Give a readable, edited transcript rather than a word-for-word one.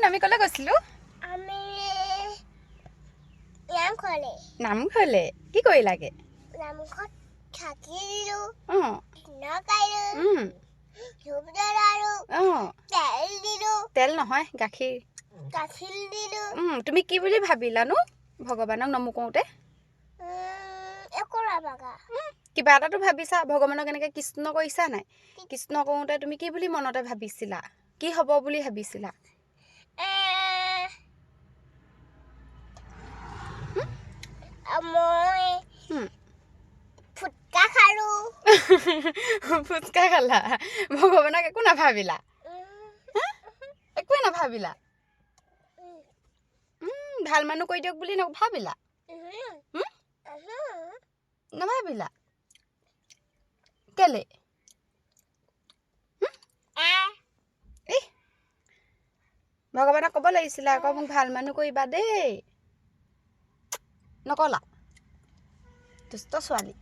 আমি কলে গৈছিলো আমি নামঘৰলে কি কৰিলাগে নামঘৰত থাকি দিলো অঁ নকাইলো ধূপ জ্বলালো তেল দিলো তেল নহয় গাখীৰ গাখীৰ দিলো তুমি কি বুলি ভাবিলানো ভগৱানক নমো কওঁতে একো নাভাগা কিবা এটাতো ভাবিছা ভগৱানক এনেকৈ কৃষ্ণ কৰিছা নাই কৃষ্ণ কৰোঁতে তুমি কি বুলি মনতে ভাবিছিলা কি হ'ব বুলি ভাবিছিলা মই ফুটকা খালো ফুচকা খালা ভগৱানক একো নাভাবিলা একোৱে নাভাবিলা ভাল মানুহ কৰি দিয়ক বুলি নাভাবিলা নাভাবিলা কেলে ভগৱানক ক'ব লাগিছিলে আকৌ মোক ভাল মানুহ কৰিবা দেই নকলা দুষ্ট ছোৱালী